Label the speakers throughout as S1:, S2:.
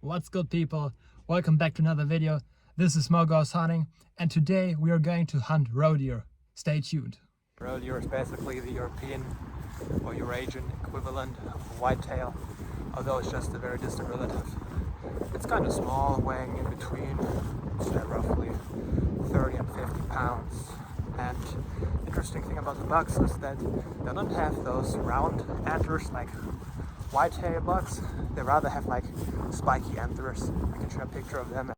S1: What's good, people? Welcome back to another video. This is Mo Goes Hunting, and today we are going to hunt roe deer. Stay tuned. Roe deer is basically the European or Eurasian equivalent of a whitetail, although it's just a very distant relative. It's kind of small, weighing in between, say, roughly 30 and 50 pounds. And interesting thing about the bucks is that they don't have those round antlers like whitetail bucks. They rather have like spiky antlers. I can show a picture of them.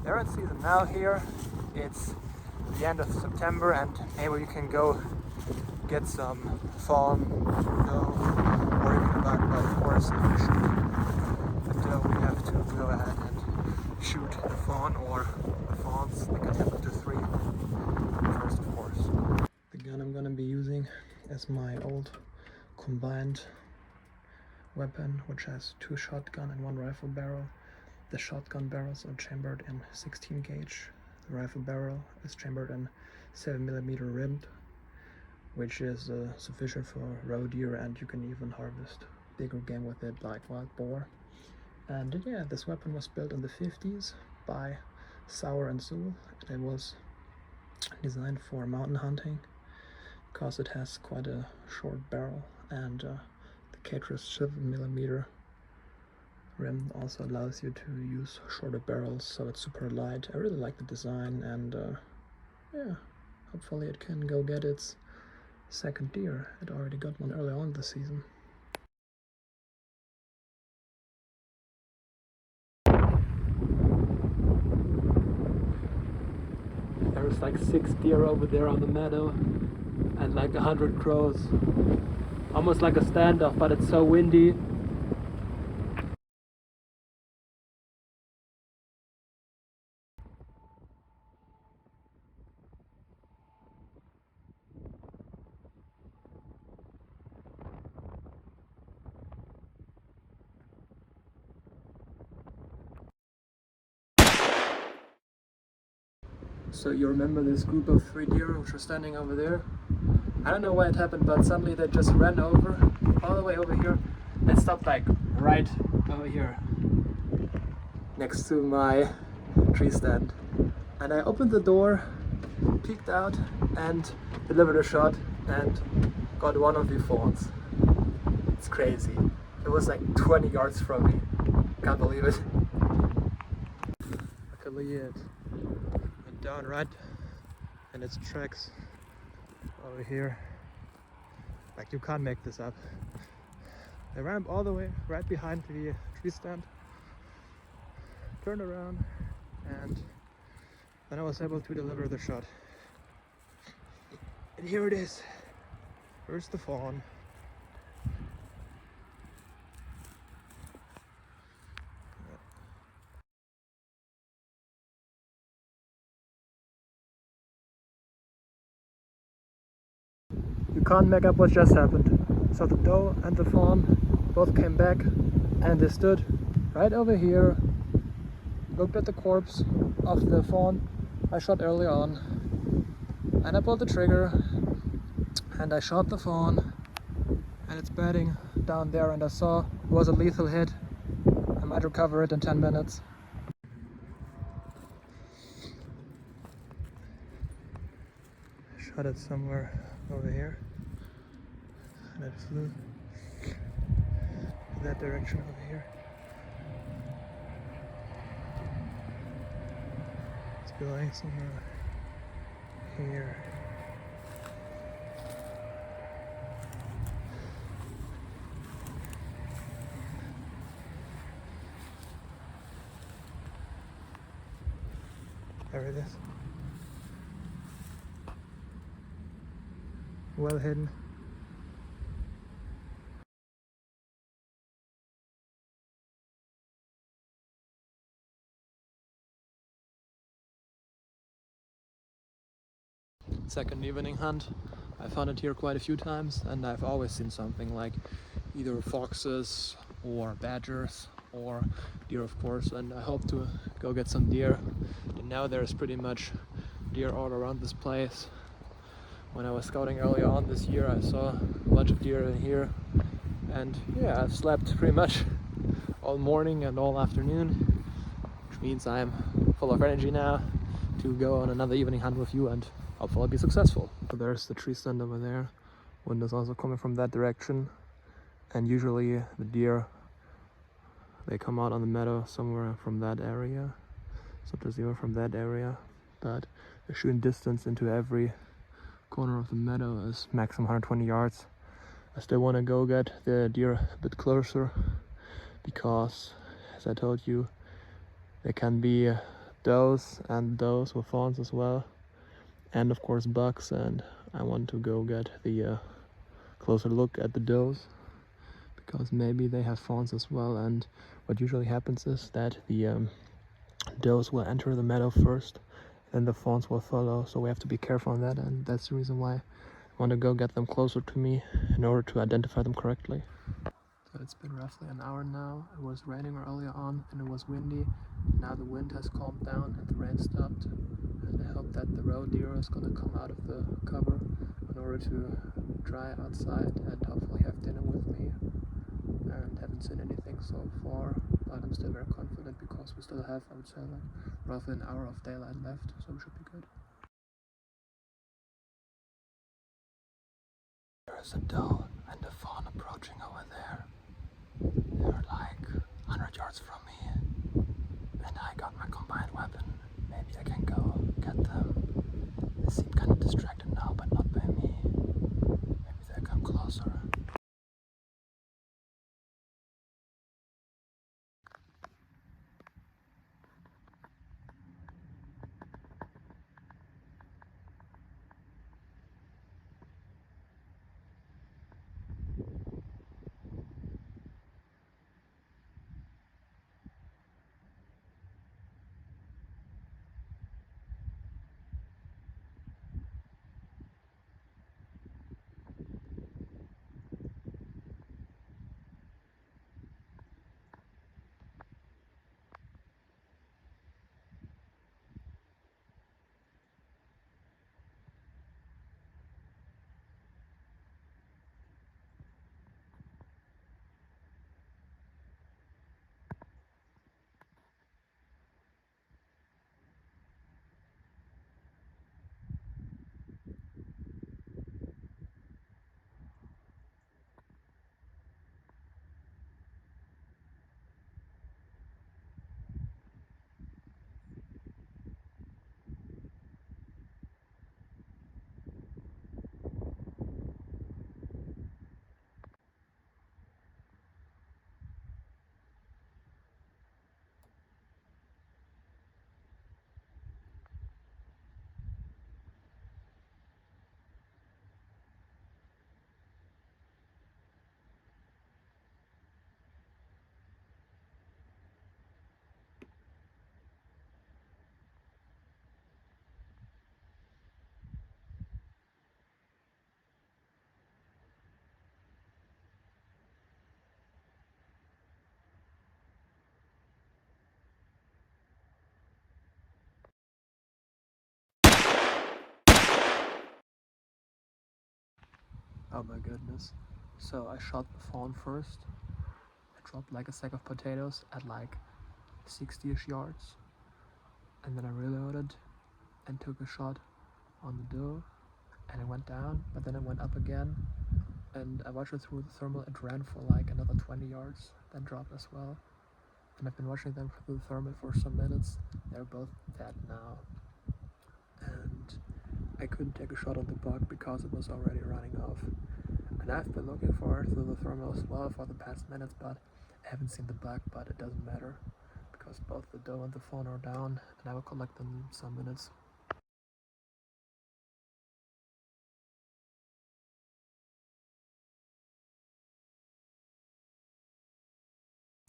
S1: They're in season now here. It's the end of September and maybe you can go get some fawn doe or even a buck, but of course if you shoot the doe we have to go ahead and shoot the fawn or the fawns. They can have up to 3 first, of course. The gun I'm gonna be using is my old combined weapon, which has 2 shotgun and 1 rifle barrel. The shotgun barrels are chambered in 16 gauge. The rifle barrel is chambered in 7mm rimmed, which is sufficient for roe deer, and you can even harvest bigger game with it like wild boar. And yeah, this weapon was built in the 50s by Sauer and Sewell. It was designed for mountain hunting because it has quite a short barrel, and the cartridge 7mm rim also allows you to use shorter barrels, so it's super light. I really like the design, and yeah, hopefully it can go get its second deer. It already got one early on this season. There's like 6 deer over there on the meadow and like 100 crows. Almost like a standoff, but it's so windy. So you remember this group of 3 deer which were standing over there? I don't know why it happened, but suddenly they just ran over, all the way over here, and stopped like right over here, next to my tree stand. And I opened the door, peeked out, and delivered a shot, and got one of the fawns. It's crazy. It was like 20 yards from me. Can't believe it. Luckily it went down right in its tracks over here. Like, you can't make this up. They ran all the way right behind the tree stand, turned around, and then I was able to deliver the shot. And here it is. Here's the fawn. You can't make up what just happened. So the doe and the fawn both came back, and they stood right over here, looked at the corpse of the fawn I shot early on, and I pulled the trigger and I shot the fawn, and it's bedding down there, and I saw it was a lethal hit. I might recover it in 10 minutes. Shot it somewhere over here, and it flew that direction over here. It's going somewhere here. There it is. Well hidden. Second evening hunt. I found it here quite a few times, and I've always seen something like either foxes or badgers or deer, of course, and I hope to go get some deer. And now there's pretty much deer all around this place. When I was scouting earlier on this year, I saw a bunch of deer in here, and yeah, I've slept pretty much all morning and all afternoon, which means I'm full of energy now to go on another evening hunt with you and hopefully be successful. So there's the tree stand over there. Wind is also coming from that direction, and usually the deer, they come out on the meadow somewhere from that area, sometimes even from that area, but the shooting distance into every corner of the meadow is maximum 120 yards. I still want to go get the deer a bit closer because, as I told you, there can be does and does with fawns as well, and of course bucks, and I want to go get the closer look at the does because maybe they have fawns as well. And what usually happens is that the does will enter the meadow first, then the fawns will follow, so we have to be careful on that, and that's the reason why I want to go get them closer to me in order to identify them correctly. So it's been roughly an hour now. It was raining earlier on and it was windy. Now the wind has calmed down and the rain stopped, and I hope that the roe deer is going to come out of the cover in order to dry outside and hopefully have dinner with me. And haven't seen anything so far, but I'm still very confident because we still have, I would say, like roughly an hour of daylight left, so we should be good. There's a doe and a fawn approaching over there. They're like 100 yards from me, and I got my combined weapon. Maybe I can go get them. They seem kind of distracted now, but not by me. Maybe they'll come closer. Oh my goodness. So I shot the fawn first. I dropped like a sack of potatoes at like 60-ish yards. And then I reloaded and took a shot on the doe. And it went down, but then it went up again. And I watched it through the thermal. It ran for like another 20 yards, then dropped as well. And I've been watching them through the thermal for some minutes. They're both dead now. And I couldn't take a shot on the buck because it was already running off. And I've been looking for it through the thermal as well for the past minutes, but I haven't seen the buck, but it doesn't matter because both the doe and the fawn are down, and I will collect them in some minutes.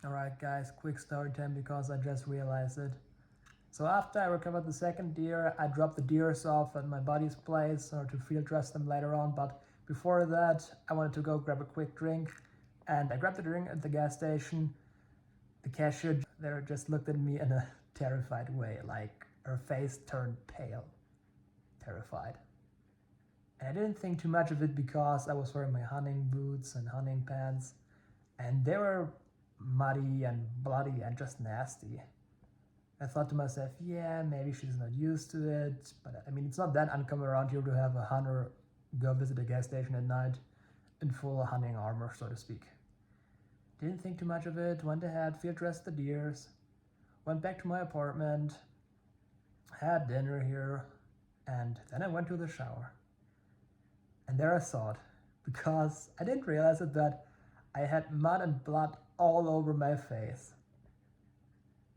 S1: Alright guys, quick story time because I just realized it. So after I recovered the second deer, I dropped the deers off at my buddy's place or to field dress them later on, but before that I wanted to go grab a quick drink, and I grabbed the drink at the gas station. The cashier there just looked at me in a terrified way, like her face turned pale, terrified. And I didn't think too much of it because I was wearing my hunting boots and hunting pants, and they were muddy and bloody and just nasty. I thought to myself, yeah, maybe she's not used to it, but I mean, it's not that uncommon around here to have a hunter go visit a gas station at night in full hunting armor, so to speak. Didn't think too much of it, went ahead, field dressed the deers, went back to my apartment, had dinner here, and then I went to the shower. And there I saw it, because I didn't realize it, that I had mud and blood all over my face.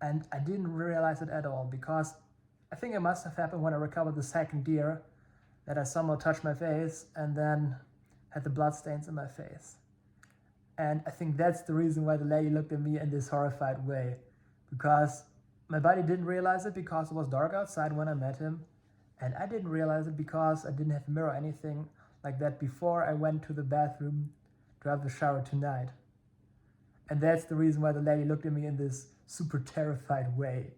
S1: And I didn't realize it at all, because I think it must have happened when I recovered the second deer, that I somehow touched my face and then had the blood stains in my face. And I think that's the reason why the lady looked at me in this horrified way, because my body didn't realize it because it was dark outside when I met him, and I didn't realize it because I didn't have a mirror or anything like that before I went to the bathroom to have the shower tonight. And that's the reason why the lady looked at me in this super terrified way.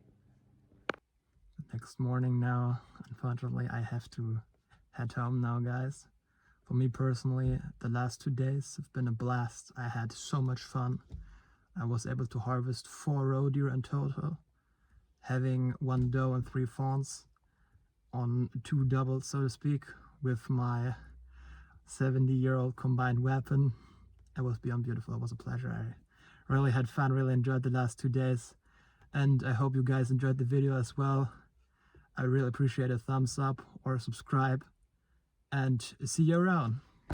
S1: Next morning now, unfortunately, I have to head home now, guys. For me personally, the last 2 days have been a blast. I had so much fun. I was able to harvest 4 roe deer in total, having 1 doe and 3 fawns on 2 doubles, so to speak, with my 70-year-old combined weapon. It was beyond beautiful. It was a pleasure. I really had fun, really enjoyed the last 2 days, and I hope you guys enjoyed the video as well. I really appreciate a thumbs up or subscribe, and see you around.